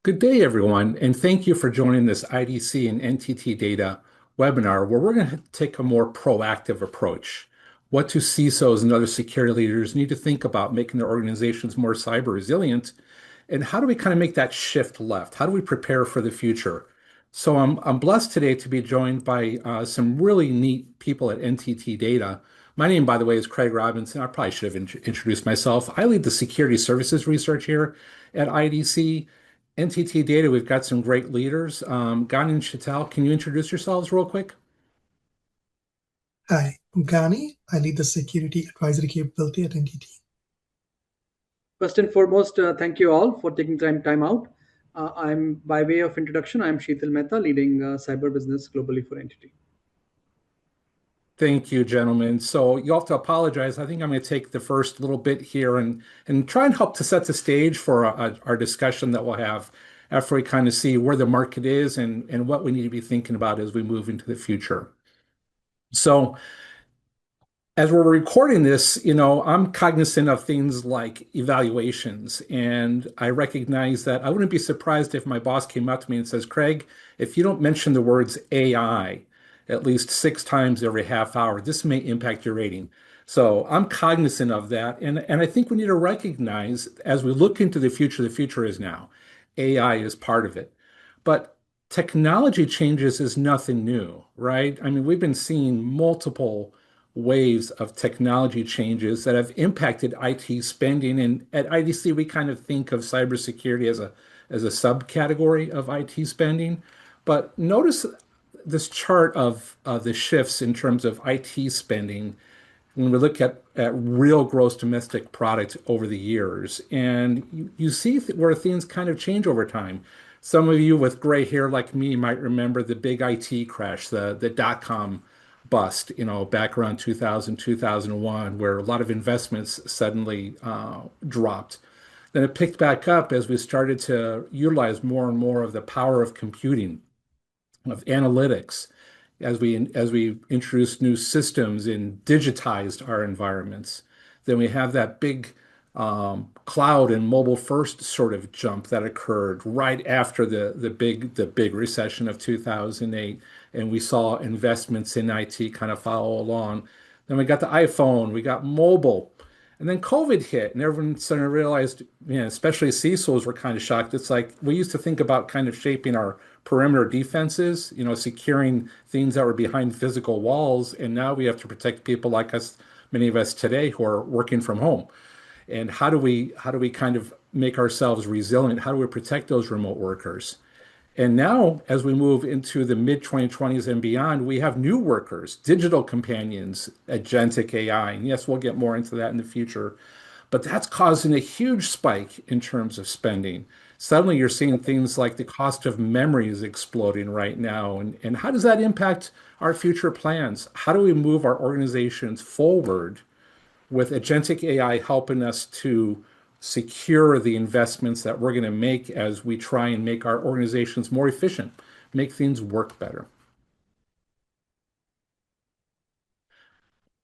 Good day, everyone, and thank you for joining this IDC and NTT data webinar where we're going to take a more proactive approach. What do CISOs and other security leaders need to think about making their organizations more cyber resilient? And how do we kind of make that shift left? How do we prepare for the future? So I'm blessed today to be joined by some really neat people at NTT Data. My name, by the way, is Craig Robinson. I probably should have introduced myself. I lead the security services research here at IDC. NTT Data, we've got some great leaders. Gani and Chital, can you introduce yourselves real quick? Hi, I'm Gani. I lead the security advisory capability at NTT. First and foremost, thank you all for taking time out. I'm by way of introduction, I'm Sheetal Mehta, leading cyber business globally for Entity. Thank you, gentlemen. So you'll have to apologize. I think I'm going to take the first little bit here and try and help to set the stage for our discussion that we'll have after we kind of see where the market is and what we need to be thinking about as we move into the future. So as we're recording this, I'm cognizant of things like evaluations, and I recognize that I wouldn't be surprised if my boss came up to me and says, Craig, if you don't mention the words AI at least 6 times every half hour, this may impact your rating. So I'm cognizant of that, and I think we need to recognize as we look into the future is now. AI is part of it. But technology changes is nothing new, right? I mean, we've been seeing multiple waves of technology changes that have impacted IT spending. And at IDC, we kind of think of cybersecurity as a subcategory of IT spending. But notice this chart of the shifts in terms of IT spending when we look at real gross domestic product over the years. And you see where things kind of change over time. Some of you with gray hair like me might remember the big IT crash, the dot-com bust, back around 2000, 2001, where a lot of investments suddenly dropped. Then it picked back up as we started to utilize more and more of the power of computing, of analytics, as we introduced new systems and digitized our environments. Then we have that big cloud and mobile first sort of jump that occurred right after the big recession of 2008, and we saw investments in IT kind of follow along. Then we got the iPhone, we got mobile, and then COVID hit, and everyone suddenly realized, especially CISOs were kind of shocked. It's like we used to think about kind of shaping our perimeter defenses, securing things that were behind physical walls, and now we have to protect people like us, many of us today who are working from home. And how do we kind of make ourselves resilient? How do we protect those remote workers? And now, as we move into the mid 2020s and beyond, we have new workers, digital companions, agentic AI. And yes, we'll get more into that in the future. But that's causing a huge spike in terms of spending. Suddenly, you're seeing things like the cost of memory is exploding right now. And how does that impact our future plans? How do we move our organizations forward with agentic AI helping us to secure the investments that we're going to make as we try and make our organizations more efficient, make things work better.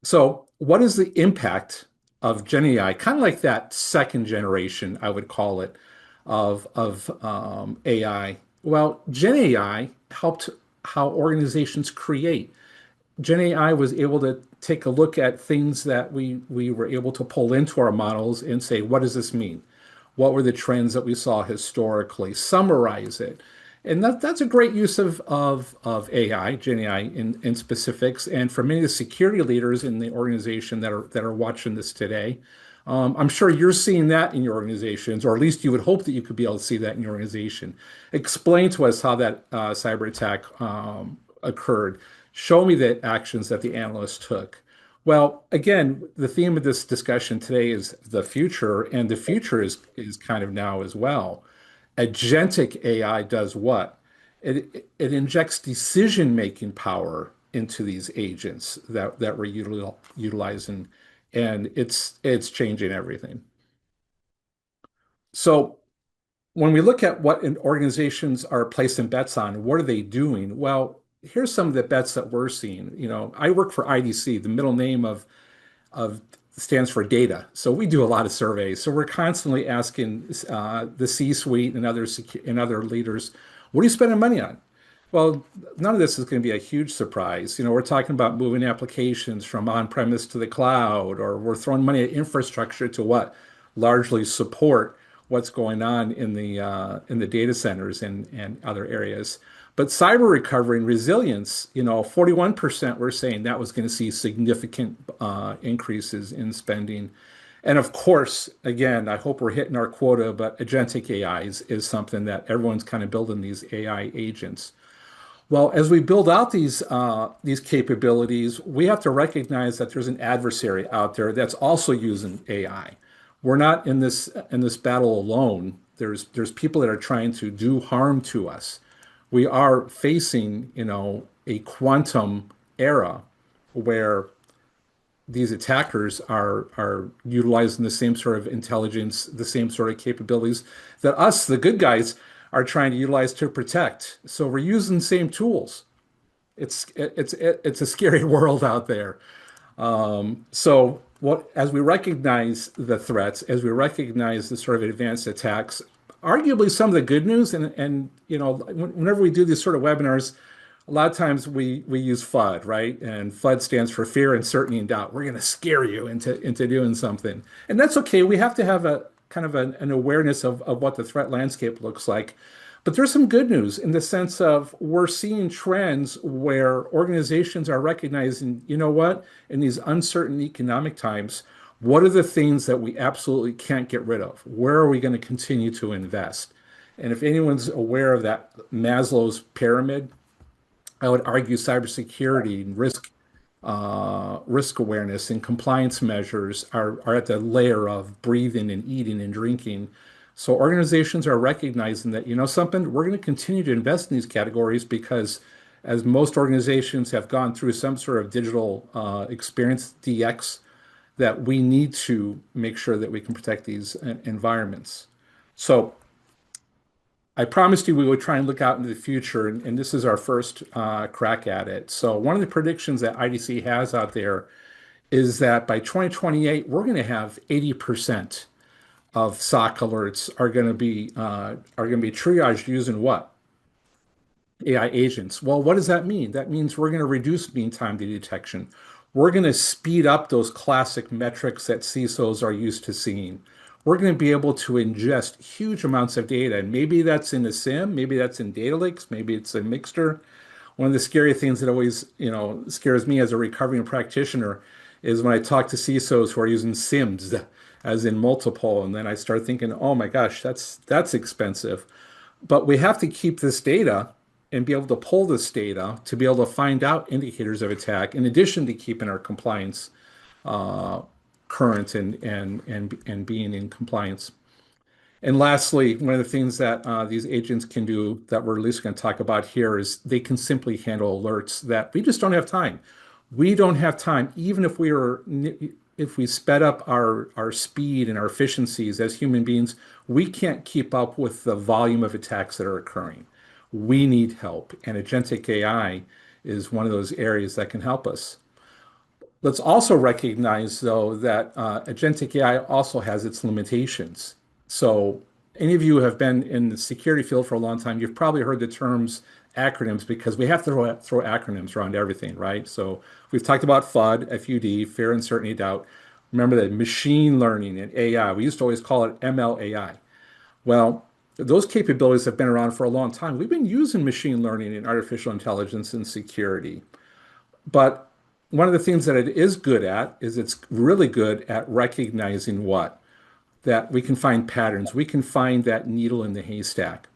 So, what is the impact of Gen AI? Kind of like that second generation, I would call it, of AI. Well, Gen AI helped how organizations create. Gen AI was able to take a look at things that we were able to pull into our models and say, what does this mean? What were the trends that we saw historically? Summarize it. And that's a great use of AI, Gen AI in specifics. And for many of the security leaders in the organization that are watching this today, I'm sure you're seeing that in your organizations, or at least you would hope that you could be able to see that in your organization. Explain to us how that cyber attack occurred. Show me the actions that the analyst took. Well, again, the theme of this discussion today is the future, and the future is kind of now as well. Agentic AI does what? It injects decision-making power into these agents that we're utilizing, and it's changing everything. So when we look at what organizations are placing bets on, what are they doing? Well, here's some of the bets that we're seeing. I work for IDC, the middle name of stands for data. So we do a lot of surveys. So we're constantly asking the C-suite and other leaders, what are you spending money on? Well, none of this is going to be a huge surprise. We're talking about moving applications from on-premise to the cloud, or we're throwing money at infrastructure to what? Largely support what's going on in the data centers and other areas. But cyber recovery and resilience, 41% we're saying that was going to see significant increases in spending. And of course, again, I hope we're hitting our quota, but agentic AI is something that everyone's kind of building these AI agents. Well, as we build out these capabilities, we have to recognize that there's an adversary out there that's also using AI. We're not in this battle alone. There's people that are trying to do harm to us. We are facing, a quantum era where these attackers are utilizing the same sort of intelligence, the same sort of capabilities that us, the good guys, are trying to utilize to protect. So we're using the same tools. It's a scary world out there. As we recognize the threats, as we recognize the sort of advanced attacks, arguably some of the good news, and whenever we do these sort of webinars, a lot of times we use FUD, right? And FUD stands for fear, uncertainty, and doubt. We're going to scare you into doing something, and that's okay. We have to have a kind of an awareness of what the threat landscape looks like. But there's some good news in the sense of we're seeing trends where organizations are recognizing, you know what, in these uncertain economic times, what are the things that we absolutely can't get rid of? Where are we going to continue to invest? And if anyone's aware of that Maslow's pyramid, I would argue cybersecurity and risk awareness and compliance measures are at the layer of breathing and eating and drinking. So organizations are recognizing that, something, we're going to continue to invest in these categories because as most organizations have gone through some sort of digital experience, DX, that we need to make sure that we can protect these environments. So I promised you we would try and look out into the future, and this is our first crack at it. So one of the predictions that IDC has out there is that by 2028, we're going to have 80% of SOC alerts are going to be triaged using what? AI agents. Well, what does that mean? That means we're going to reduce mean time to detection. We're going to speed up those classic metrics that CISOs are used to seeing. We're going to be able to ingest huge amounts of data, and maybe that's in a SIM, maybe that's in data lakes, maybe it's a mixture. One of the scary things that always, scares me as a recovering practitioner is when I talk to CISOs who are using SIMs, as in multiple, and then I start thinking, oh my gosh, that's expensive. But we have to keep this data and be able to pull this data to be able to find out indicators of attack, in addition to keeping our compliance current and being in compliance. And lastly, one of the things that these agents can do that we're at least going to talk about here is they can simply handle alerts that we just don't have time. We don't have time, even if we sped up our speed and our efficiencies as human beings, we can't keep up with the volume of attacks that are occurring. We need help, and agentic AI is one of those areas that can help us. Let's also recognize, though, that agentic AI also has its limitations. So any of you who have been in the security field for a long time, you've probably heard the terms acronyms because we have to throw acronyms around everything, right? So we've talked about FUD, FUD, fear, uncertainty, doubt. Remember that machine learning and AI, we used to always call it ML/AI. Well, those capabilities have been around for a long time. We've been using machine learning and artificial intelligence in security. But one of the things that it is good at is it's really good at recognizing what? That we can find patterns. We can find that needle in the haystack.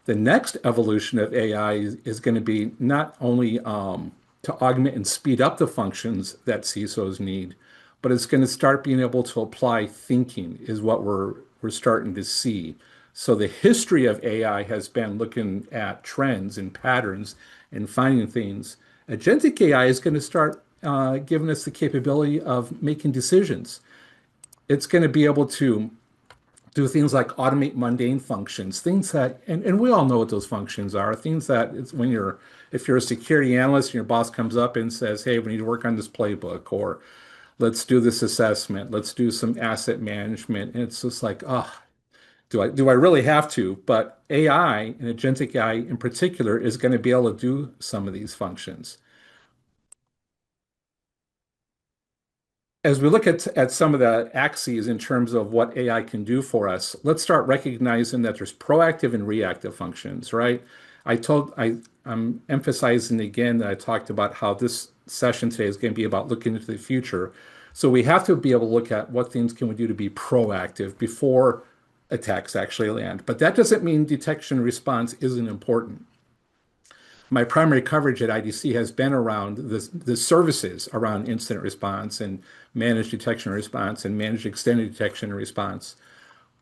The next evolution of AI is going to be not only to augment and speed up the functions that CISOs need, but it's going to start being able to apply thinking is what we're starting to see. So the history of AI has been looking at trends and patterns and finding things. Agentic AI is going to start giving us the capability of making decisions. It's going to be able to do things like automate mundane functions, things that, and we all know what those functions are, things that it's if you're a security analyst and your boss comes up and says, hey, we need to work on this playbook, or Let's do this assessment. Let's do some asset management. And it's just like, oh, do I really have to? But AI and agentic AI in particular is going to be able to do some of these functions. As we look at some of the axes in terms of what AI can do for us, let's start recognizing that there's proactive and reactive functions, right? I'm emphasizing again that I talked about how this session today is going to be about looking into the future. So we have to be able to look at what things can we do to be proactive before attacks actually land. But that doesn't mean detection and response isn't important. My primary coverage at IDC has been around the services around incident response and managed detection and response and managed extended detection and response.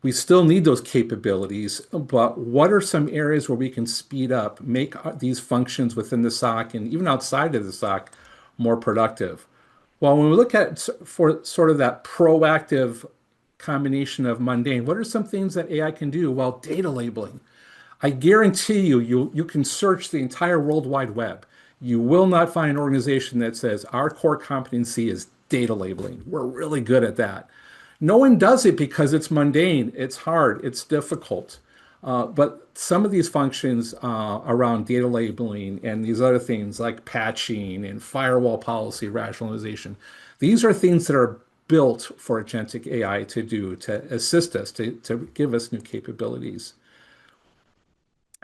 We still need those capabilities, but what are some areas where we can speed up, make these functions within the SOC and even outside of the SOC more productive? Well, when we look at for sort of that proactive combination of mundane, what are some things that AI can do? Well, data labeling. I guarantee you can search the entire World Wide Web. You will not find an organization that says our core competency is data labeling. We're really good at that. No one does it because it's mundane, it's hard, it's difficult. But some of these functions around data labeling and these other things like patching and firewall policy rationalization, these are things that are built for agentic AI to do, to assist us, to give us new capabilities.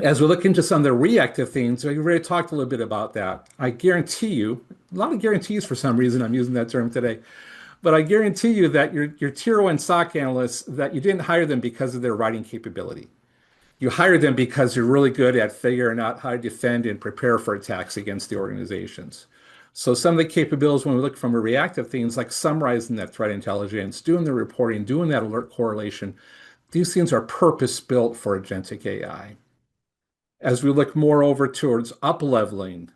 As we look into some of the reactive things, we already talked a little bit about that. I guarantee you, a lot of guarantees for some reason, I'm using that term today, but I guarantee you that your tier one SOC analysts, that you didn't hire them because of their writing capability. You hired them because you're really good at figuring out how to defend and prepare for attacks against the organizations. So some of the capabilities when we look from a reactive things like summarizing that threat intelligence, doing the reporting, doing that alert correlation, these things are purpose built for agentic AI. As we look more over towards up-leveling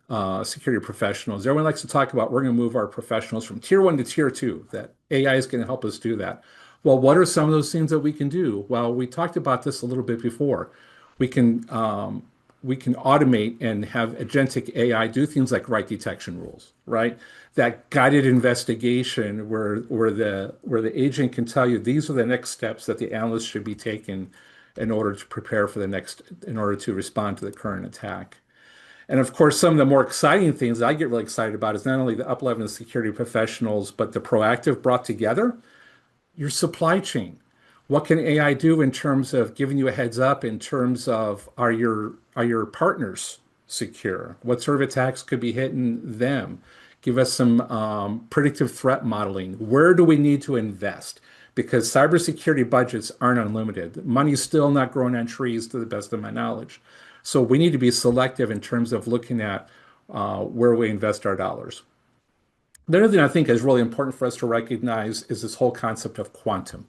security professionals, everyone likes to talk about we're going to move our professionals from tier one to tier two, that AI is going to help us do that. Well, what are some of those things that we can do? Well, we talked about this a little bit before. We can we can automate and have agentic AI do things like write detection rules, right? That guided investigation where the agent can tell you these are the next steps that the analyst should be taking in order to prepare for the next, in order to respond to the current attack. And of course, some of the more exciting things I get really excited about is not only the up-leveling security professionals, but the proactive brought together your supply chain. What can AI do in terms of giving you a heads up in terms of are your partners secure? What sort of attacks could be hitting them? Give us some predictive threat modeling. Where do we need to invest? Because cybersecurity budgets aren't unlimited. Money's still not growing on trees to the best of my knowledge. So we need to be selective in terms of looking at where we invest our dollars. The other thing I think is really important for us to recognize is this whole concept of quantum.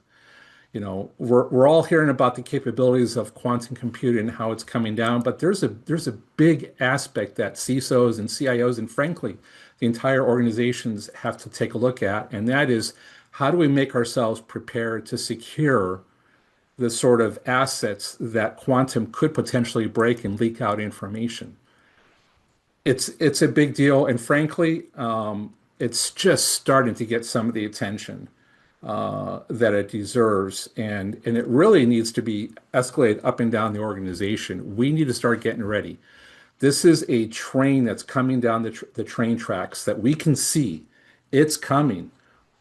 We're all hearing about the capabilities of quantum computing and how it's coming down, but there's a big aspect that CISOs and CIOs and frankly, the entire organizations have to take a look at, and that is how do we make ourselves prepared to secure the sort of assets that quantum could potentially break and leak out information. It's a big deal, and frankly, it's just starting to get some of the attention that it deserves, and it really needs to be escalated up and down the organization. We need to start getting ready. This is a train that's coming down the train tracks that we can see. It's coming,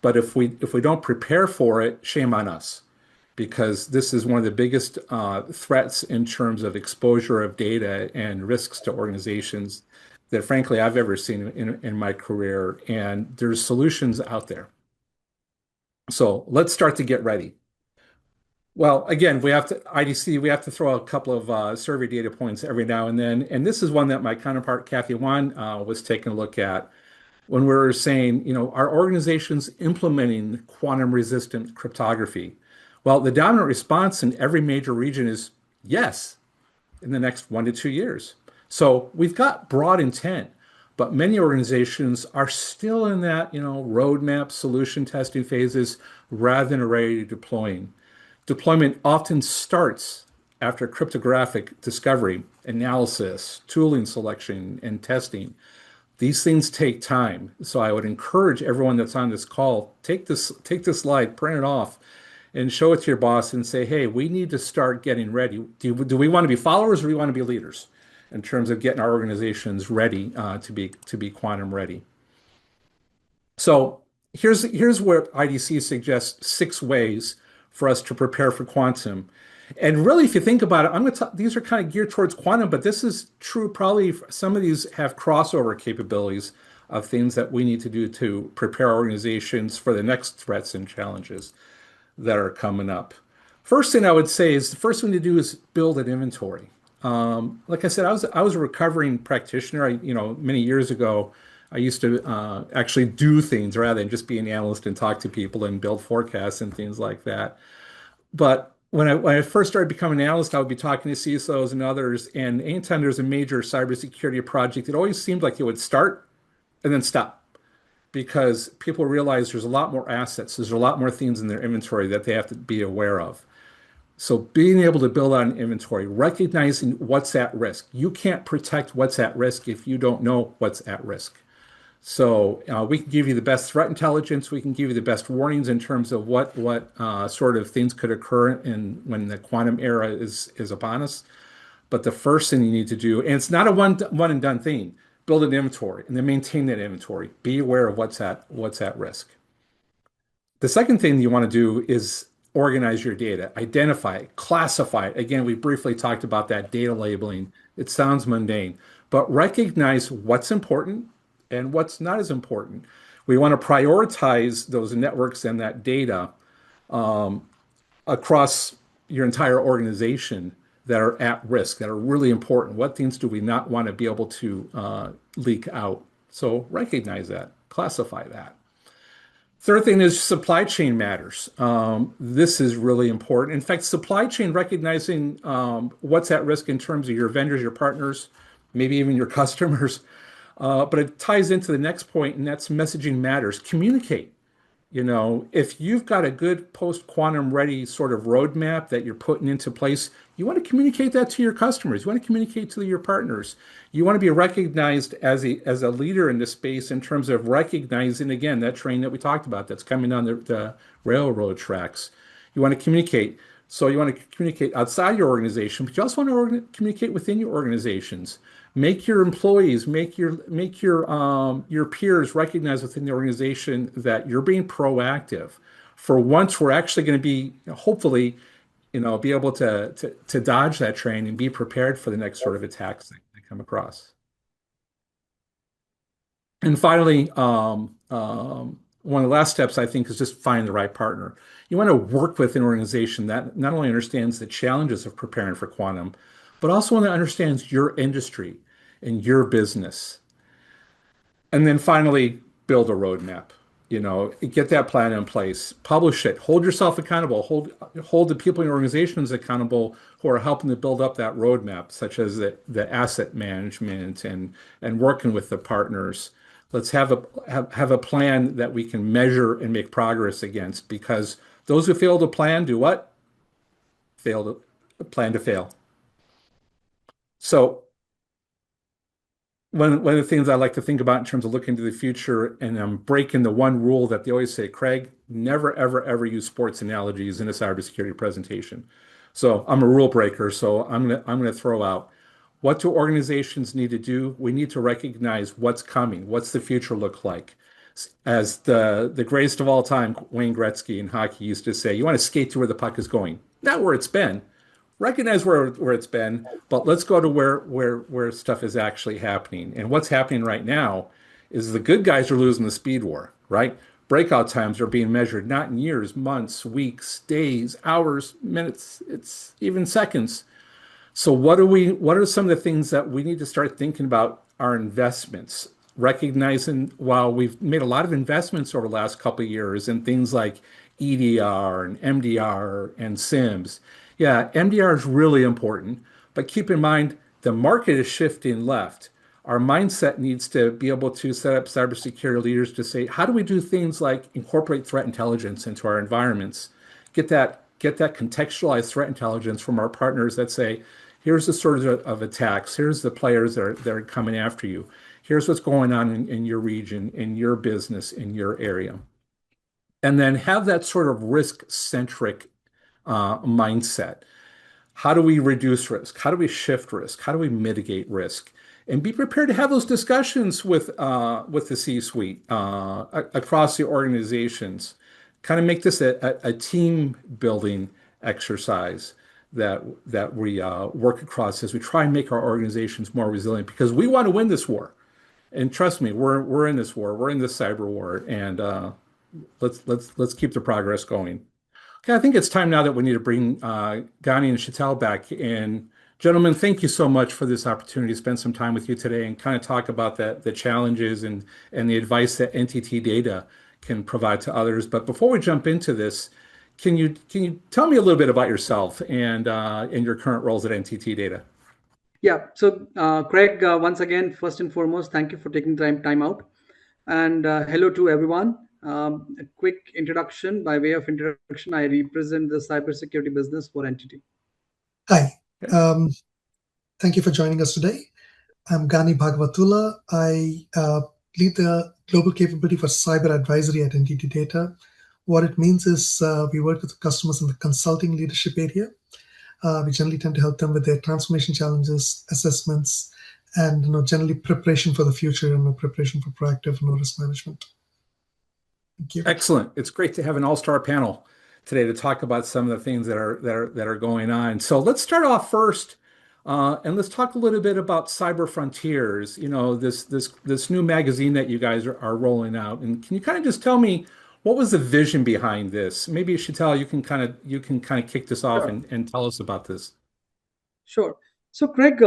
but if we don't prepare for it, shame on us, because this is one of the biggest threats in terms of exposure of data and risks to organizations that frankly I've ever seen in my career. And there's solutions out there. So let's start to get ready. Well, again, IDC, we have to throw a couple of survey data points every now and then. And this is one that my counterpart, Kathy Wan, was taking a look at when we were saying, our organization's implementing quantum resistant cryptography. Well, the dominant response in every major region is yes, in the next 1 to 2 years. So we've got broad intent, but many organizations are still in that, roadmap solution testing phases rather than already deploying. Deployment often starts after cryptographic discovery, analysis, tooling selection, and testing. These things take time. So I would encourage everyone that's on this call, take this slide, print it off, and show it to your boss and say, hey, we need to start getting ready. Do we want to be followers or do we want to be leaders in terms of getting our organizations ready to be quantum ready? So here's where IDC suggests 6 ways for us to prepare for quantum. And really, if you think about it, these are kind of geared towards quantum, but this is true. Probably some of these have crossover capabilities of things that we need to do to prepare organizations for the next threats and challenges that are coming up. First thing I would say is the first thing to do is build an inventory. Like I said, I was a recovering practitioner. Many years ago, I used to actually do things rather than just be an analyst and talk to people and build forecasts and things like that. But when I first started becoming an analyst, I would be talking to CISOs and others, and anytime there's a major cybersecurity project, it always seemed like it would start and then stop because people realize there's a lot more assets, there's a lot more things in their inventory that they have to be aware of. So being able to build out an inventory, recognizing what's at risk. You can't protect what's at risk if you don't know what's at risk. So we can give you the best threat intelligence. We can give you the best warnings in terms of what sort of things could occur when the quantum era is upon us. But the first thing you need to do, and it's not a one and done thing, build an inventory and then maintain that inventory. Be aware of what's at risk. The second thing you want to do is organize your data, identify it, classify it. Again, we briefly talked about that data labeling. It sounds mundane, but recognize what's important and what's not as important. We want to prioritize those networks and that data across your entire organization that are at risk, that are really important. What things do we not want to be able to leak out? So recognize that, classify that. Third thing is supply chain matters. This is really important. In fact, supply chain recognizing what's at risk in terms of your vendors, your partners, maybe even your customers. But it ties into the next point, and that's messaging matters. Communicate. If you've got a good post-quantum ready sort of roadmap that you're putting into place, you want to communicate that to your customers. You want to communicate to your partners. You want to be recognized as a leader in this space in terms of recognizing, again, that train that we talked about that's coming on the railroad tracks. You want to communicate. So you want to communicate outside your organization, but you also want to communicate within your organizations. Make your employees, make your peers recognize within the organization that you're being proactive. For once, we're actually going to be hopefully, be able to dodge that train and be prepared for the next sort of attacks that come across. And finally, one of the last steps I think is just find the right partner. You want to work with an organization that not only understands the challenges of preparing for quantum, but also one that understands your industry and your business. And then finally, build a roadmap. Get that plan in place, publish it, hold yourself accountable, hold the people in your organizations accountable who are helping to build up that roadmap, such as the asset management and working with the partners. Let's have a plan that we can measure and make progress against, because those who fail to plan do what? Plan to fail. So one of the things I like to think about in terms of looking to the future, and I'm breaking the one rule that they always say, Craig, never, ever, ever use sports analogies in a cybersecurity presentation. So I'm a rule breaker. So I'm gonna throw out, what do organizations need to do? We need to recognize what's coming. What's the future look like? As the greatest of all time, Wayne Gretzky in hockey used to say, you want to skate to where the puck is going, not where it's been. Recognize where it's been, but let's go to where stuff is actually happening. And what's happening right now is the good guys are losing the speed war, right? Breakout times are being measured not in years, months, weeks, days, hours, minutes, it's even seconds. So what are some of the things that we need to start thinking about our investments, recognizing while we've made a lot of investments over the last couple of years in things like EDR and MDR and SIMs. Yeah, MDR is really important, but keep in mind the market is shifting left. Our mindset needs to be able to set up cybersecurity leaders to say, how do we do things like incorporate threat intelligence into our environments? Get that contextualized threat intelligence from our partners that say, here's the sort of attacks, here's the players that are coming after you. Here's what's going on in your region, in your business, in your area. And then have that sort of risk-centric mindset. How do we reduce risk? How do we shift risk? How do we mitigate risk? And be prepared to have those discussions with the C-suite across the organizations. Kind of make this a team building exercise that we work across as we try and make our organizations more resilient because we want to win this war. And trust me, we're in this war. We're in this cyber war, and let's keep the progress going. Okay, I think it's time now that we need to bring Gani and Sheetal back in. Gentlemen, thank you so much for this opportunity to spend some time with you today and kind of talk about the challenges and the advice that NTT Data can provide to others. But before we jump into this, can you tell me a little bit about yourself and your current roles at NTT Data? Yeah. So, Craig, once again, first and foremost, thank you for taking time out. And hello to everyone. A quick introduction. By way of introduction, I represent the cybersecurity business for NTT. Hi. Okay. Thank you for joining us today. I'm Gani Bhagavatula. I lead the global capability for cyber advisory at NTT Data. What it means is we work with customers in the consulting leadership area. We generally tend to help them with their transformation challenges, assessments, and generally preparation for the future and preparation for proactive risk management. Thank you. Excellent. It's great to have an all-star panel today to talk about some of the things that are going on. So let's start off first, and let's talk a little bit about Cyber Frontiers. You know, this new magazine that you guys are rolling out. And can you kind of just tell me what was the vision behind this? Maybe Sheetal, you can kind of kick this off Sure. and tell us about this. Sure. So, Craig,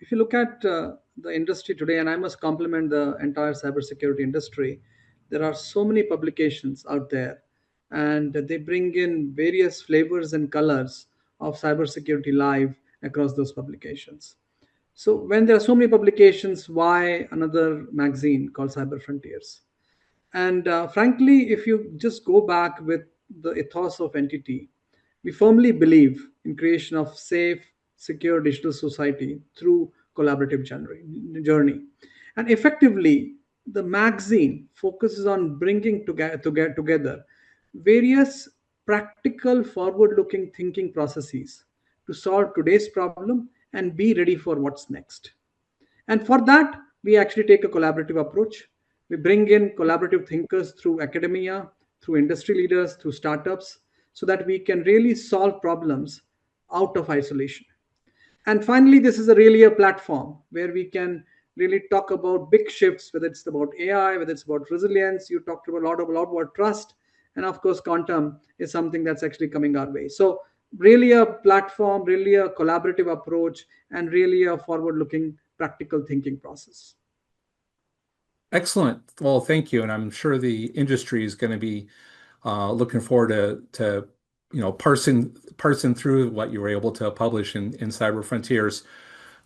if you look at the industry today, and I must compliment the entire cybersecurity industry, there are so many publications out there, and they bring in various flavors and colors of cybersecurity live across those publications. So, when there are so many publications, why another magazine called Cyber Frontiers? And frankly, if you just go back with the ethos of entity, we firmly believe in creation of safe, secure digital society through collaborative journey. And effectively, the magazine focuses on bringing together various practical, forward-looking thinking processes to solve today's problem and be ready for what's next. And for that, we actually take a collaborative approach. We bring in collaborative thinkers through academia, through industry leaders, through startups, so that we can really solve problems out of isolation. And finally, this is really a platform where we can really talk about big shifts, whether it's about AI, whether it's about resilience. You talked about a lot about trust, and of course, quantum is something that's actually coming our way. So, really a platform, really a collaborative approach, and really a forward-looking, practical thinking process. Excellent. Well, thank you. And I'm sure the industry is going to be looking forward to parsing through what you were able to publish in Cyber Frontiers.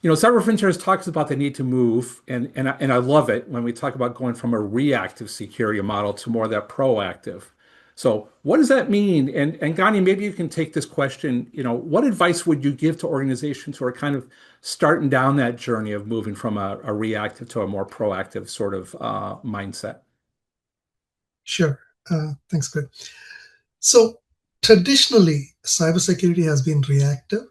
You know, Cyber Frontiers talks about the need to move, and I love it when we talk about going from a reactive security model to more of that proactive. So what does that mean? And Gani, maybe you can take this question. You know, what advice would you give to organizations who are kind of starting down that journey of moving from a reactive to a more proactive sort of mindset? Sure. Thanks, Greg. So traditionally, cybersecurity has been reactive.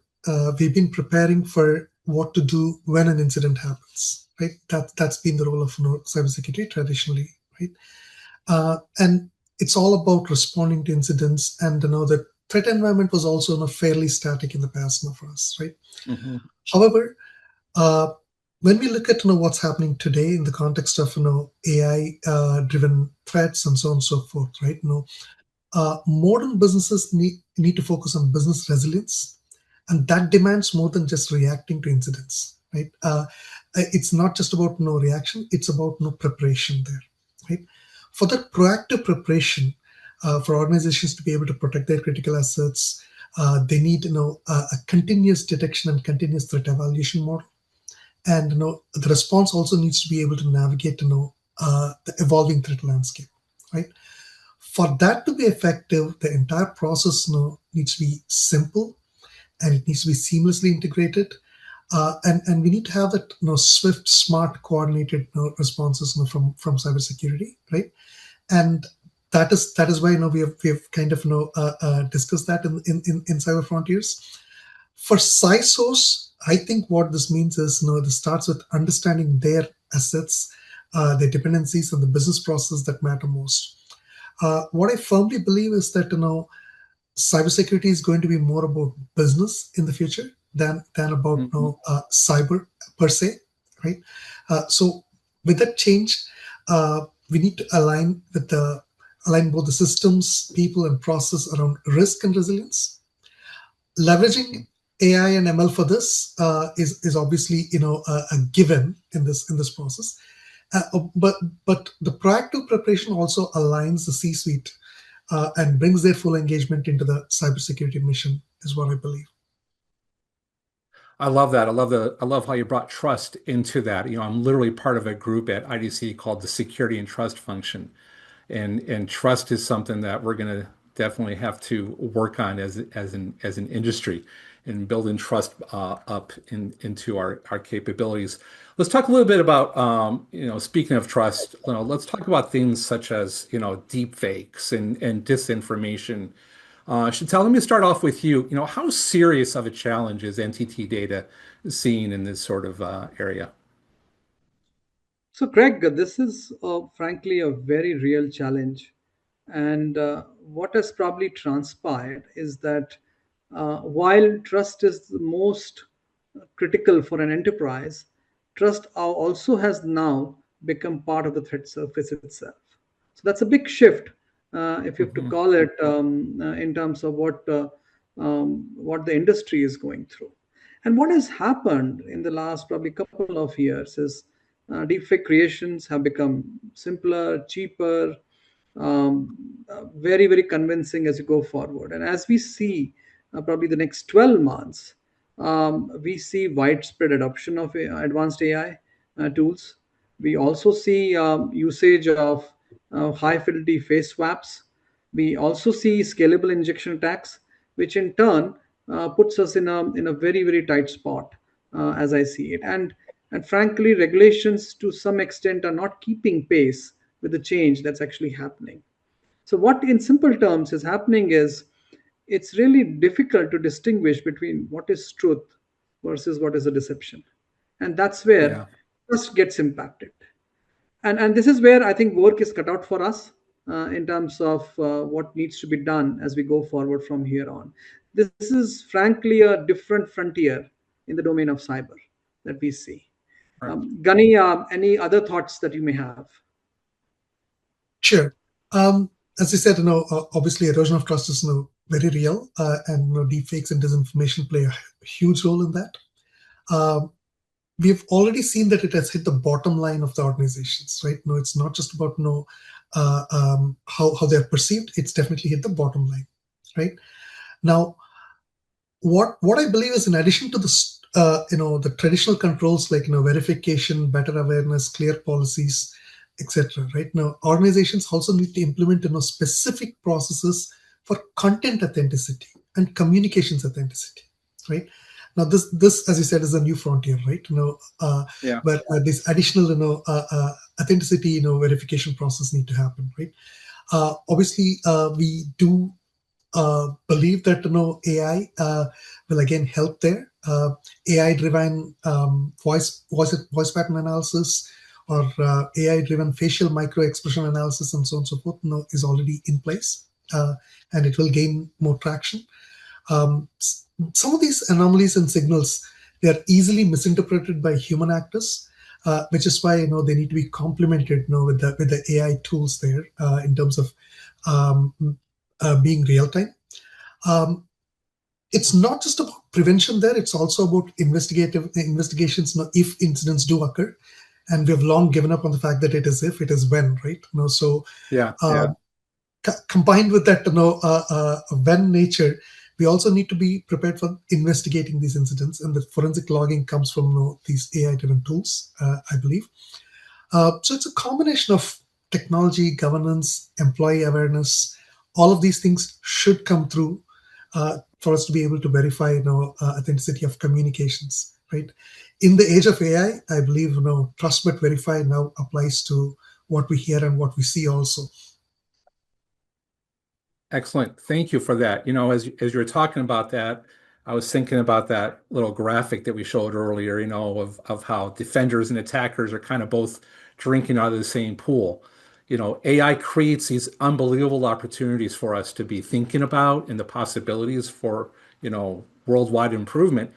We've been preparing for what to do when an incident happens, right? That's been the role of cybersecurity traditionally, right? And it's all about responding to incidents, and the threat environment was also fairly static in the past for us, right? Mm-hmm. However, when we look at what's happening today in the context of AI driven threats and so on and so forth, right? Modern businesses need to focus on business resilience, and that demands more than just reacting to incidents, right? It's not just about reaction; it's about preparation there, right? For that proactive preparation, for organizations to be able to protect their critical assets, they need a continuous detection and continuous threat evaluation model, and the response also needs to be able to navigate the evolving threat landscape, right? For that to be effective, the entire process needs to be simple, and it needs to be seamlessly integrated. And we need to have that swift, smart, coordinated responses from cybersecurity, right? And that is why we have kind of discussed that in Cyber Frontiers. For CISOs, I think what this means is this starts with understanding their assets, their dependencies, and the business process that matter most. What I firmly believe is that cybersecurity is going to be more about business in the future than about Mhm. cyber per se, right? So with that change, we need to align both the systems, people, and process around risk and resilience. Leveraging AI and ML for this is obviously a given in this process. But the proactive preparation also aligns the C-suite and brings their full engagement into the cybersecurity mission, is what I believe. I love that. I love how you brought trust into that. I'm literally part of a group at IDC called the Security and Trust Function. And trust is something that we're going to definitely have to work on as an industry and building trust up into our capabilities. Let's talk a little bit about speaking of trust, let's talk about things such as deep fakes and disinformation. Chantal, let me start off with you. How serious of a challenge is NTT data seeing in this sort of area? So, Greg, this is frankly a very real challenge. And what has probably transpired is that while trust is the most critical for an enterprise, trust also has now become part of the threat surface itself. So that's a big shift, if you have to Mhm. call it, in terms of what the industry is going through. And what has happened in the last probably couple of years is deepfake creations have become simpler, cheaper, very, very convincing as you go forward. And as we see, probably the next 12 months, we see widespread adoption of advanced AI tools. We also see usage of high fidelity face swaps. We also see scalable injection attacks, which in turn puts us in a very, very tight spot, as I see it. And frankly, regulations to some extent are not keeping pace with the change that's actually happening. So, what in simple terms is happening is it's really difficult to distinguish between what is truth versus what is a deception. And that's where Yeah. trust gets impacted. And this is where I think work is cut out for us in terms of what needs to be done as we go forward from here on. This is frankly a different frontier in the domain of cyber that we see. Gani, any other thoughts that you may have? Sure. As I said, obviously erosion of trust is very real, and deepfakes and disinformation play a huge role in that. Um, we've already seen that it has hit the bottom line of the organizations, right? No, it's not just about how they're perceived. It's definitely hit the bottom line, right? Now, what I believe is, in addition to the traditional controls like verification, better awareness, clear policies, etc. Right now, organizations also need to implement specific processes for content authenticity and communications authenticity, right? Now, this as you said is a new frontier, right? Yeah. Where this additional authenticity verification process need to happen, right? Obviously, we do believe that AI will again help there. AI-driven voice pattern analysis or AI-driven facial micro expression analysis and so on and so forth is already in place, and it will gain more traction. Some of these anomalies and signals, they are easily misinterpreted by human actors, which is why they need to be complemented with the AI tools there in terms of um, being real time. Um, it's not just about prevention there; it's also about investigative investigations. If incidents do occur, and we have long given up on the fact that it is if, it is when, right? So Yeah. uh, Yeah. combined with that, when nature, we also need to be prepared for investigating these incidents, and the forensic logging comes from these AI-driven tools, I believe. So it's a combination of technology, governance, employee awareness. All of these things should come through for us to be able to verify, authenticity of communications right? In the age of AI, I believe trust but verify now applies to what we hear and what we see also. Excellent. Thank you for that. As you were talking about that, I was thinking about that little graphic that we showed earlier, of how defenders and attackers are kind of both drinking out of the same pool. AI creates these unbelievable opportunities for us to be thinking about and the possibilities for, worldwide improvement.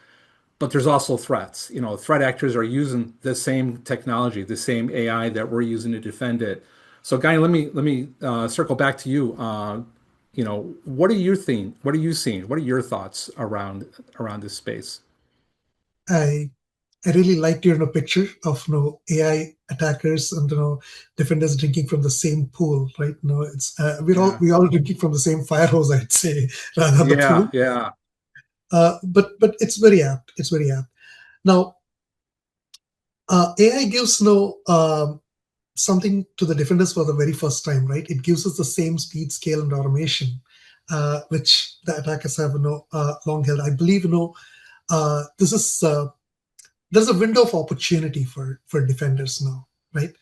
But there's also threats. Threat actors are using the same technology, the same AI that we're using to defend it. So, Guy, let me circle back to you. What are you think? What are you seeing? What are your thoughts around this space? I really liked your picture of AI attackers and defenders drinking from the same pool, right? It's Yeah, we all drinking from the same fire hose, I'd say, rather the yeah, pool. yeah. But it's very apt. It's very apt. Now, AI gives something to the defenders for the very first time, right? It gives us the same speed, scale, and automation, which the attackers have long held. I believe this is there's a window of opportunity for defenders now, right?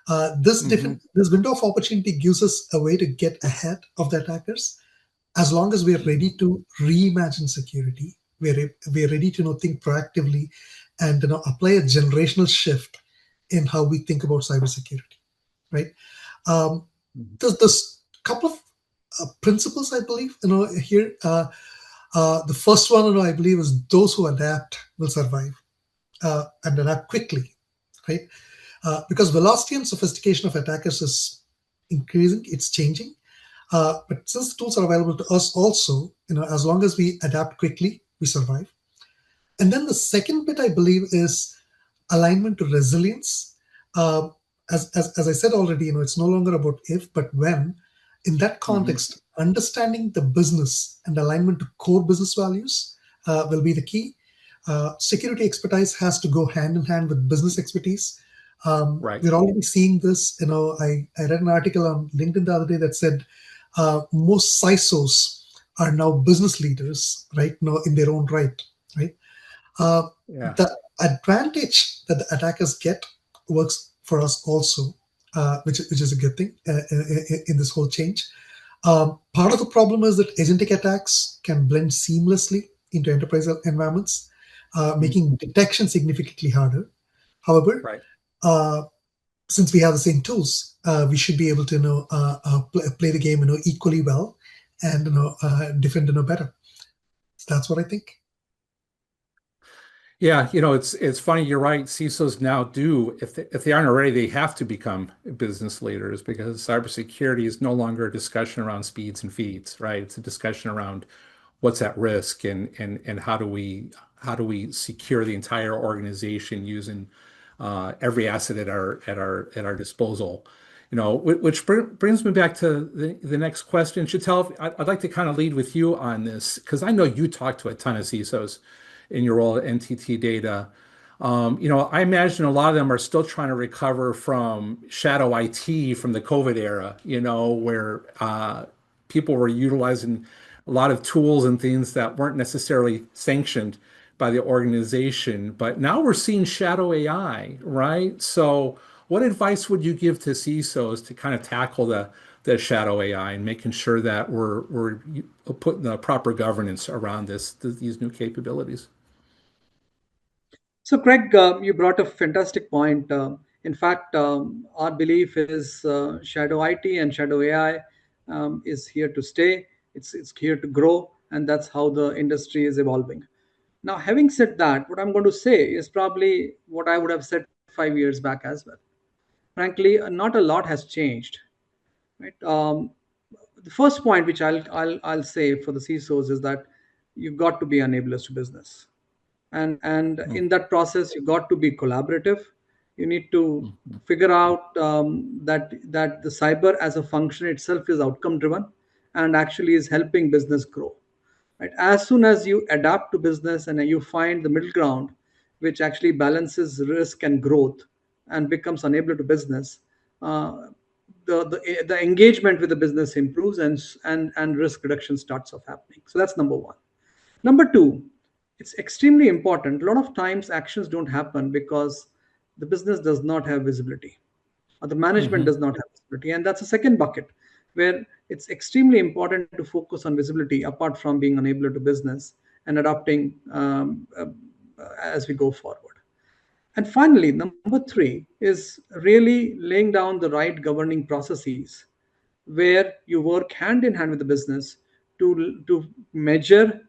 Hmm. This window of opportunity gives us a way to get ahead of the attackers as long as we are ready to reimagine security. We're ready to think proactively and apply a generational shift in how we think about cybersecurity, right? Um, there's a couple of principles I believe here. The first one, I believe, is those who adapt will survive and adapt quickly, right? Because velocity and sophistication of attackers is increasing, it's changing. But since the tools are available to us also, as long as we adapt quickly, we survive. And then the second bit, I believe, is alignment to resilience. Uh, as I said already, it's no longer about if, but when. In that Hmm. context, understanding the business and alignment to core business values will be the key. Security expertise has to go hand in hand with business expertise. Right. We're already seeing this. I read an article on LinkedIn the other day that said most CISOs are now business leaders, right? Now in their own right, right? Yeah. The advantage that the attackers get works for us also, which is a good thing in this whole change. Part of the problem is that agentic attacks can blend seamlessly into enterprise environments, Mm. making detection significantly harder. However, Right. uh, since we have the same tools, we should be able to play the game equally well and defend better. So that's what I think. Yeah, it's funny. You're right. CISOs now do, if they aren't already, they have to become business leaders because cybersecurity is no longer a discussion around speeds and feeds, right? It's a discussion around what's at risk and how do we secure the entire organization using every asset at our disposal. Which brings me back to the next question. Chantel, I'd like to kind of lead with you on this because I know you talk to a ton of CISOs in your role at NTT Data. I imagine a lot of them are still trying to recover from shadow IT from the COVID era, where people were utilizing a lot of tools and things that weren't necessarily sanctioned by the organization. But now we're seeing shadow AI, right? So, what advice would you give to CISOs to kind of tackle the shadow AI and making sure that we're putting the proper governance around these new capabilities? So, Craig, you brought a fantastic point. In fact, our belief is shadow IT and shadow AI is here to stay. It's here to grow, and that's how the industry is evolving. Now, having said that, what I'm going to say is probably what I would have said 5 years back as well. Frankly, not a lot has changed, right? The first point which I'll say for the CISOs is that you've got to be enablers to business, and Mm, in that process you got to be collaborative. You need to mm, figure out that the cyber as a function itself is outcome driven and actually is helping business grow, right? As soon as you adapt to business and you find the middle ground which actually balances risk and growth and becomes enabler to business, uh, the engagement with the business improves, and risk reduction starts off happening. So that's number one. Number two, It's extremely important. A lot of times actions don't happen because the business does not have visibility, or the management Hmm. does not have visibility. And that's a second bucket where it's extremely important to focus on visibility apart from being an enabler to business and adopting as we go forward. And finally, number three is really laying down the right governing processes where you work hand in hand with the business to measure,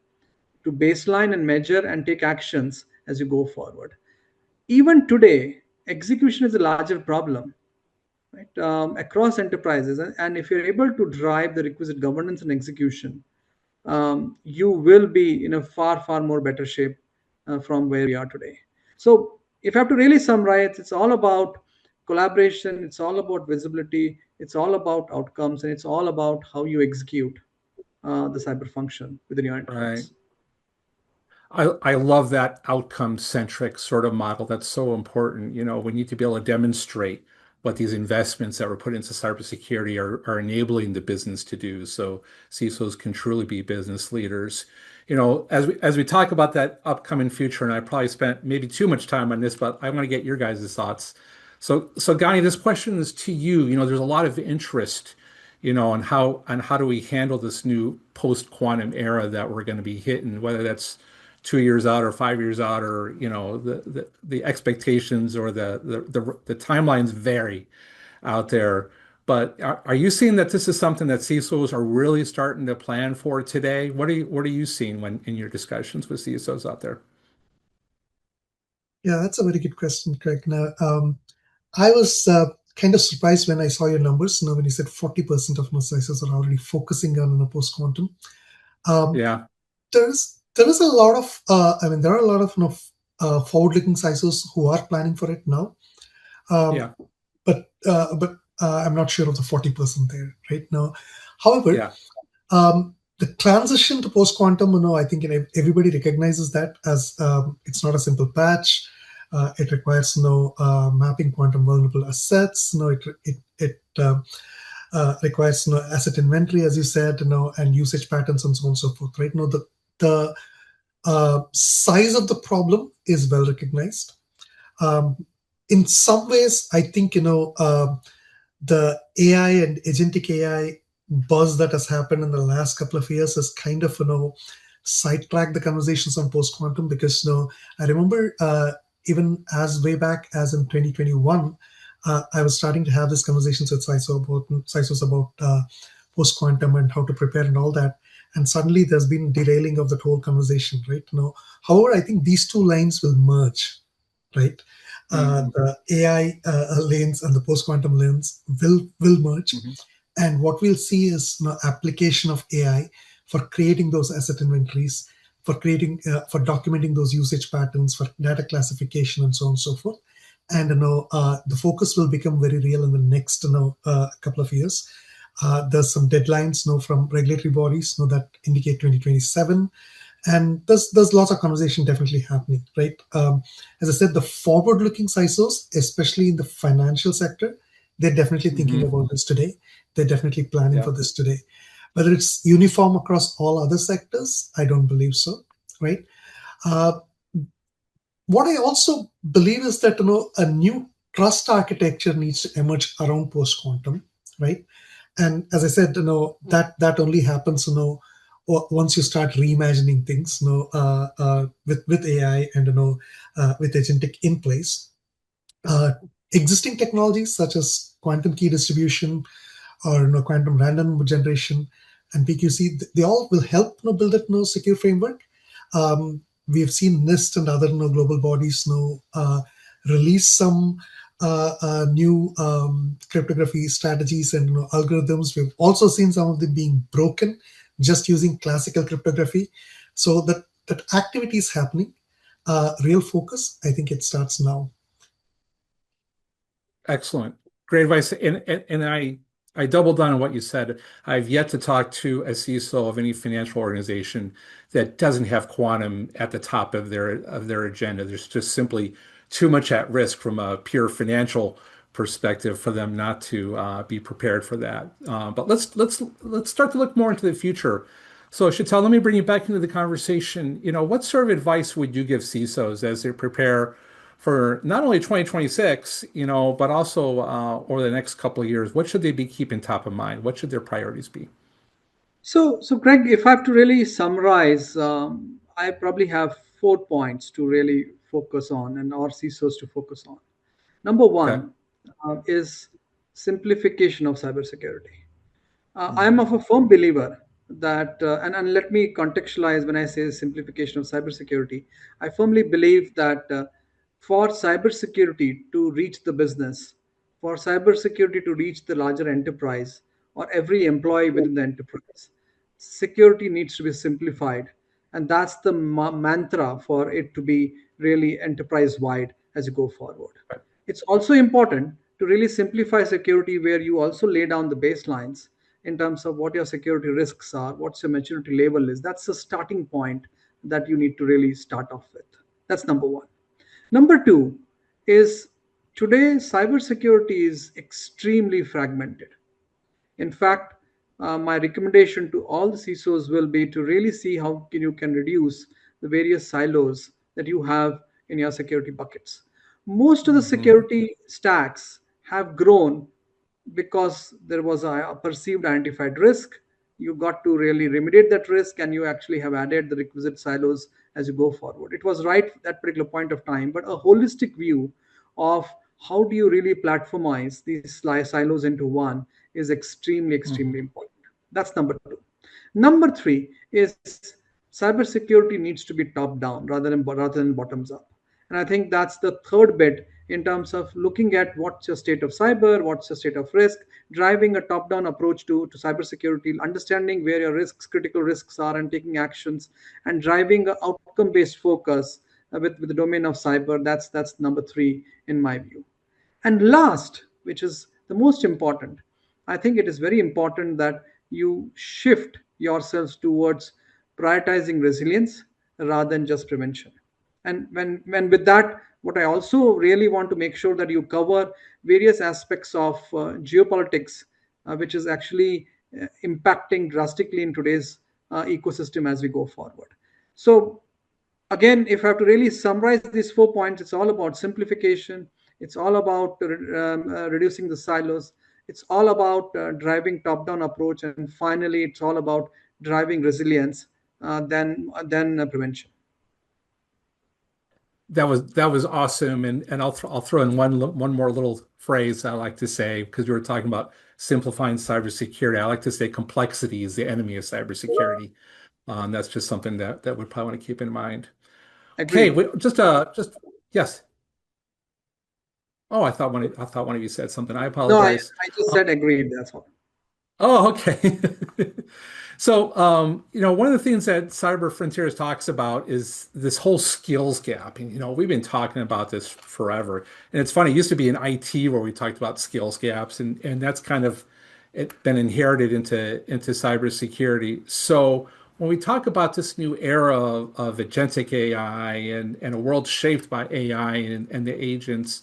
to baseline and measure and take actions as you go forward. Even today, execution is a larger problem, right, across enterprises. And if you're able to drive the requisite governance and execution, you will be in a far, far more better shape from where we are today. So, if I have to really summarize, it's all about collaboration, it's all about visibility, it's all about outcomes, and it's all about how you execute the cyber function within your Right. enterprise. I love that outcome-centric sort of model. That's so important. We need to be able to demonstrate what these investments that were put into cybersecurity are enabling the business to do. So CISOs can truly be business leaders. As we talk about that upcoming future, and I probably spent maybe too much time on this, but I want to get your guys' thoughts. So Gani, this question is to you. There's a lot of interest, on how do we handle this new post-quantum era that we're going to be hitting, whether that's 2 years out or 5 years out, or the expectations or the timelines vary out there. But are you seeing that this is something that CISOs are really starting to plan for today? What are you seeing when in your discussions with CISOs out there? Yeah, that's a very good question, Craig. Now, I was kind of surprised when I saw your numbers. When you said 40% of CISOs are already focusing on post quantum. Um, Yeah, there is a lot of there are a lot of forward-looking CISOs who are planning for it now. Um, yeah, but I'm not sure of the 40% there right now. However, yeah. the transition to post quantum, I think everybody recognizes that as it's not a simple patch. It requires mapping quantum vulnerable assets. It requires asset inventory, as you said, and usage patterns and so on and so forth. Right now, the size of the problem is well recognized. Um, in some ways, I think the AI and agentic AI buzz that has happened in the last couple of years has kind of sidetracked the conversations on post quantum, because I remember even as way back as in 2021, I was starting to have these conversations with CISOs about post quantum and how to prepare and all that. And suddenly there's been derailing of that whole conversation, right? However, I think these two lines will merge, right? Hmm. The AI lanes and the post-quantum lanes will merge, Hmm. and what we'll see is application of AI for creating those asset inventories, for documenting those usage patterns, for data classification, and so on and so forth. And the focus will become very real in the next couple of years. There's some deadlines from regulatory bodies that indicate 2027, and there's lots of conversation definitely happening, right? As I said, the forward-looking CISOs, especially in the financial sector, they're definitely thinking Hmm. about this today. They're definitely planning Yeah. for this today. Whether it's uniform across all other sectors, I don't believe so, right? Uh, what I also believe is that a new trust architecture needs to emerge around post quantum, right? And as I said, that only happens once you start reimagining things, with AI and with agentic in place. Uh, Existing technologies such as quantum key distribution or quantum random generation and PQC, they all will help build that secure framework. We have seen NIST and other global bodies release some new cryptography strategies and algorithms. We've also seen some of them being broken just using classical cryptography. So that activity is happening. Real focus, I think it starts now. Excellent. Great advice. And I doubled down on what you said. I've yet to talk to a CISO of any financial organization that doesn't have quantum at the top of their agenda. There's just simply too much at risk from a pure financial perspective for them not to be prepared for that. But let's start to look more into the future. So, Chantal, let me bring you back into the conversation. What sort of advice would you give CISOs as they prepare for not only 2026, but also over the next couple of years? What should they be keeping top of mind? What should their priorities be? So, Greg, if I have to really summarize, I probably have 4 points to really focus on and our CISOs to focus on. Number Okay. one is simplification of cybersecurity. I am Mhm. of a firm believer that, and let me contextualize when I say simplification of cybersecurity. I firmly believe that for cybersecurity to reach the business, for cybersecurity to reach the larger enterprise or every employee within the enterprise, security needs to be simplified. And that's the mantra for it to be really enterprise wide as you go forward. It's also important to really simplify security where you also lay down the baselines in terms of what your security risks are, what's your maturity level is. That's the starting point that you need to really start off with. That's number one. Number two is today cybersecurity is extremely fragmented. In fact, my recommendation to all the CISOs will be to really see how you can reduce the various silos that you have in your security buckets. Most of the Mhm. security stacks have grown because there was a perceived identified risk. You got to really remediate that risk, and you actually have added the requisite silos as you go forward. It was right at that particular point of time, but a holistic view of how do you really platformize these silos into one is extremely, extremely Mhm. important. That's number two. Number three is cybersecurity needs to be top down rather than bottoms up. And I think that's the third bit in terms of looking at what's your state of cyber, what's your state of risk, driving a top down approach to cybersecurity, understanding where your risks, critical risks are, and taking actions, and driving an outcome based focus with the domain of cyber. That's number three in my view. And last, which is the most important, I think it is very important that you shift yourselves towards prioritizing resilience rather than just prevention. And when with that, what I also really want to make sure that you cover various aspects of geopolitics, which is actually impacting drastically in today's ecosystem as we go forward. So again, if I have to really summarize these 4 points, it's all about simplification, it's all about reducing the silos, it's all about driving top down approach, and finally it's all about driving resilience than prevention. That was awesome, and I'll throw in one more little phrase I like to say because we were talking about simplifying cybersecurity. I like to say complexity is the enemy of cybersecurity. That's just something that we probably want to keep in mind. Okay, Agreed. just yes. Oh, I thought one of you said something. I No, I, apologize. I just said agreed, that's all. Oh, okay. So, one of the things that Cyber Frontiers talks about is this whole skills gap. And, we've been talking about this forever. And it's funny, it used to be in IT where we talked about skills gaps, and that's kind of been inherited into cybersecurity. So, when we talk about this new era of agentic AI and a world shaped by AI and the agents,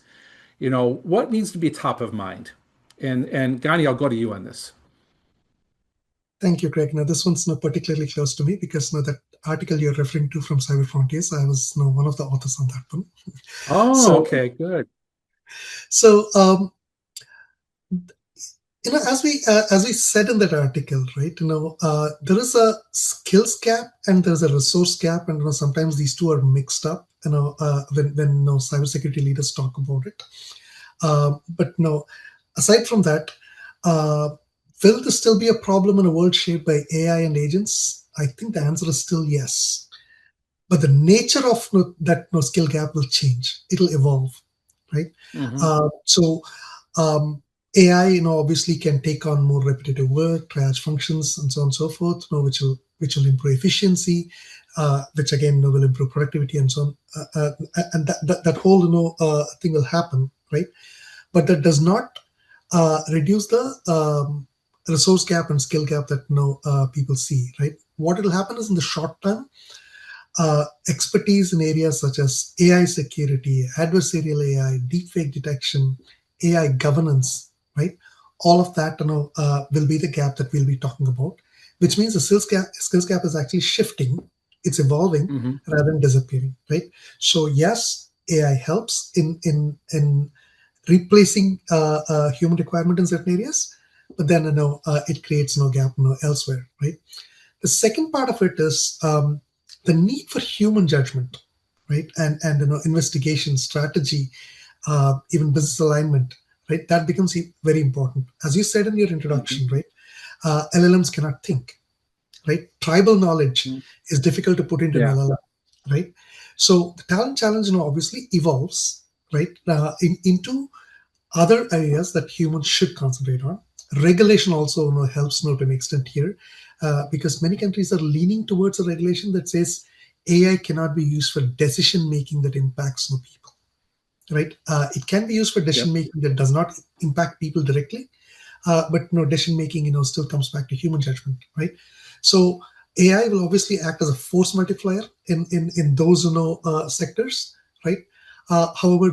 what needs to be top of mind? And Gani, I'll go to you on this. Thank you, Craig. Now, this one's not particularly close to me because that article you're referring to from Cyber Frontiers, I was one of the authors on that one. Oh, So, okay, good. so as we said in that article, right? There is a skills gap and there's a resource gap, and sometimes these two are mixed up. When cybersecurity leaders talk about it. But no, aside from that, uh, will this still be a problem in a world shaped by AI and agents? I think the answer is still yes. But the nature of that skill gap will change. It'll evolve, right? Hmm. So AI, obviously can take on more repetitive work, triage functions, and so on and so forth, which will improve efficiency, which again will improve productivity and so on. And that whole thing will happen, right? But that does not reduce the resource gap and skill gap that people see, right? What will happen is in the short term, expertise in areas such as AI security, adversarial AI, deepfake detection, AI governance, right? All of that will be the gap that we'll be talking about, which means the skills gap is actually shifting. It's evolving Hmm. rather than disappearing, right? So yes, AI helps in replacing human requirement in certain areas, but then it creates no gap elsewhere, right? The second part of it is the need for human judgment, right? And investigation, strategy, even business alignment, right? That becomes very important. As you said in your introduction, Hmm. right? LLMs cannot think, right? Tribal knowledge Hmm. is difficult to put into an Yeah. LLM, right? So the talent challenge, obviously evolves, right, into other areas that humans should concentrate on. Regulation also helps to an extent here, because many countries are leaning towards a regulation that says AI cannot be used for decision making that impacts people. Right? It can be used for decision Yep. making that does not impact people directly, but decision making still comes back to human judgment, right? So AI will obviously act as a force multiplier in those sectors, right? However,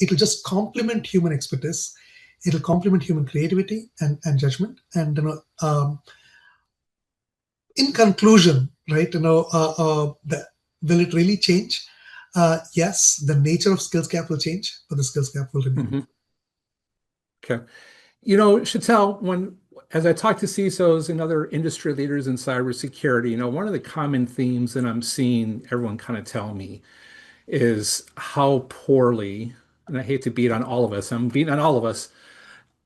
it'll just complement human expertise. It'll complement human creativity and judgment. And in conclusion, right? Will it really change? Yes, the nature of skills gap will change, but the skills gap will remain. Hmm. Okay. Chattel, as I talk to CISOs and other industry leaders in cybersecurity, one of the common themes that I'm seeing everyone kind of tell me is how poorly, and I hate to beat on all of us, I'm beating on all of us,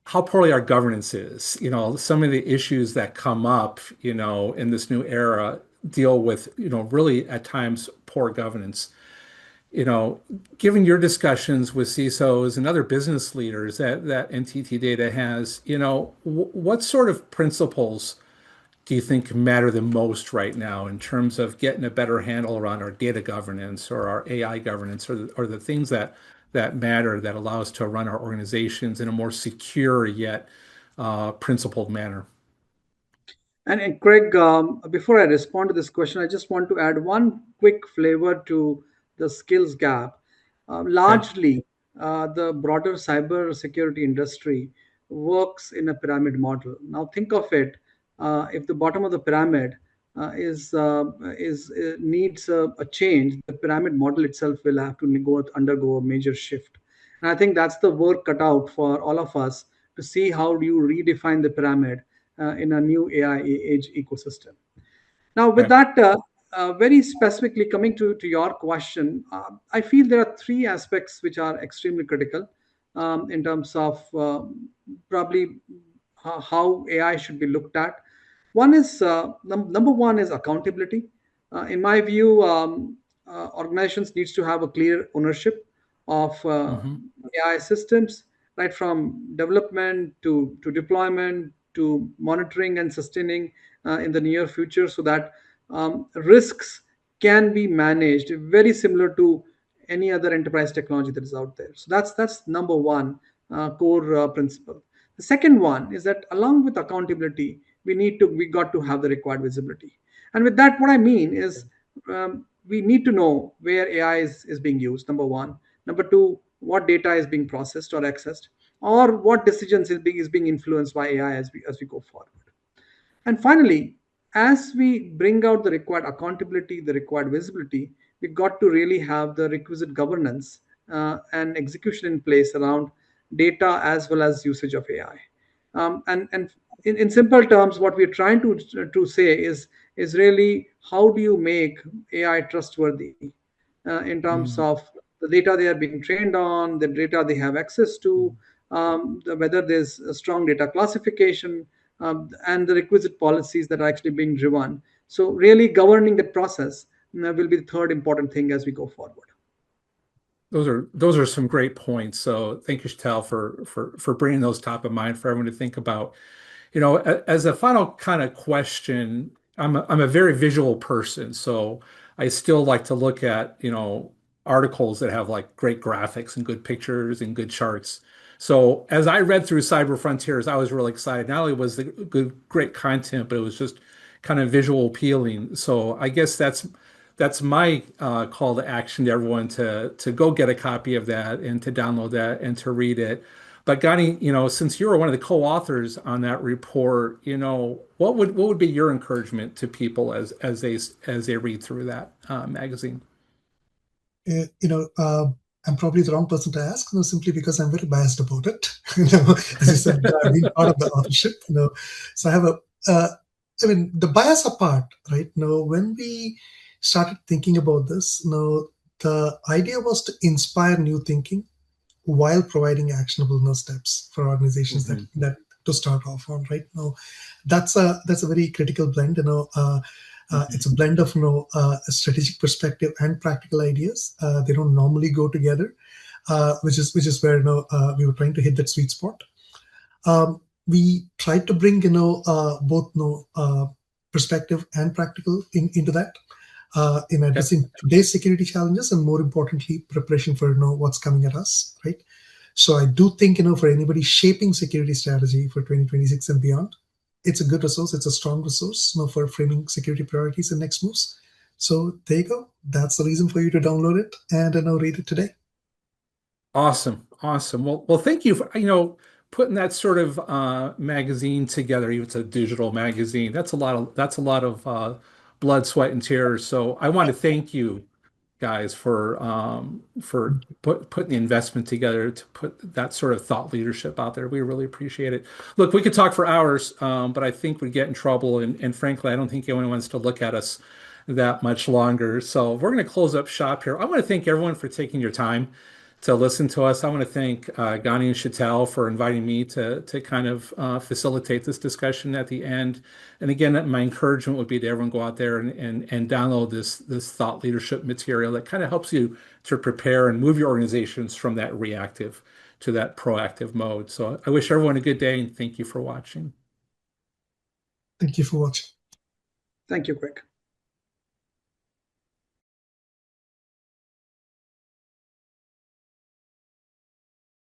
how poorly our governance is. Some of the issues that come up, in this new era deal with, really at times poor governance. you know, Given your discussions with CISOs and other business leaders that NTT Data has, what sort of principles do you think matter the most right now in terms of getting a better handle around our data governance or our AI governance or the things that matter that allow us to run our organizations in a more secure yet principled manner? And Craig, before I respond to this question, I just want to add one quick flavor to the skills gap. Okay. Largely, the broader cyber security industry works in a pyramid model. Now, think of it: if the bottom of the pyramid is needs a change, the pyramid model itself will have to undergo a major shift. And I think that's the work cut out for all of us to see how do you redefine the pyramid in a new AI age ecosystem. Now, with Okay. that, very specifically coming to your question, I feel there are three aspects which are extremely critical in terms of probably how AI should be looked at. One is number one is accountability. In my view, organizations needs to have a clear ownership of Hmm. AI systems, right from development to deployment to monitoring and sustaining in the near future, so that risks can be managed very similar to any other enterprise technology that is out there. So that's number one core principle. The second one is that along with accountability, we got to have the required visibility. And with that, what I mean is we need to know where AI is being used. Number one. Number two, what data is being processed or accessed, or what decisions is being influenced by AI as we go forward. And finally, as we bring out the required accountability, the required visibility, we got to really have the requisite governance and execution in place around data as well as usage of AI. And in simple terms, what we're trying to say is really how do you make AI trustworthy in terms Hmm. of the data they are being trained on, the data they have access to, whether there's a strong data classification, and the requisite policies that are actually being driven. So, really governing the process will be the third important thing as we go forward. Those are some great points. So thank you, Chantal, for bringing those top of mind for everyone to think about. As a final kind of question, I'm a very visual person, so I still like to look at, articles that have like great graphics and good pictures and good charts. So as I read through Cyber Frontiers, I was really excited. Not only was the great content, but it was just kind of visual appealing. So I guess that's my call to action to everyone to go get a copy of that and to download that and to read it. But Gani, since you were one of the co-authors on that report, what would be your encouragement to people as they read through that magazine? Uh, you know, uh, I'm probably the wrong person to ask, simply because I'm very biased about it. As you said, I've been part of the authorship. So I have I mean, the bias apart, right? When we started thinking about this, the idea was to inspire new thinking while providing actionable steps for organizations that Mhm. to start off on. Right now, that's a very critical blend. It's a Mhm. blend of a strategic perspective and practical ideas. They don't normally go together, which is where we were trying to hit that sweet spot. We tried to bring both perspective and practical into that, in Okay. addressing today's security challenges, and more importantly, preparation for what's coming at us, right? So I do think for anybody shaping security strategy for 2026 and beyond, it's a good resource. It's a strong resource for framing security priorities and next moves. So there you go. That's the reason for you to download it and read it today. Awesome. Awesome. Well, thank you for, putting that sort of magazine together. Even it's a digital magazine. That's a lot of blood, sweat, and tears. So I want to thank you guys for putting the investment together to put that sort of thought leadership out there. We really appreciate it. Look, we could talk for hours, but I think we'd get in trouble, and frankly, I don't think anyone wants to look at us that much longer. So we're going to close up shop here. I want to thank everyone for taking your time to listen to us. I want to thank Gani and Chital for inviting me to kind of facilitate this discussion at the end. And again, my encouragement would be to everyone go out there and download this thought leadership material that kind of helps you to prepare and move your organizations from that reactive to that proactive mode. So I wish everyone a good day and thank you for watching. Thank you for watching. Thank you, Greg.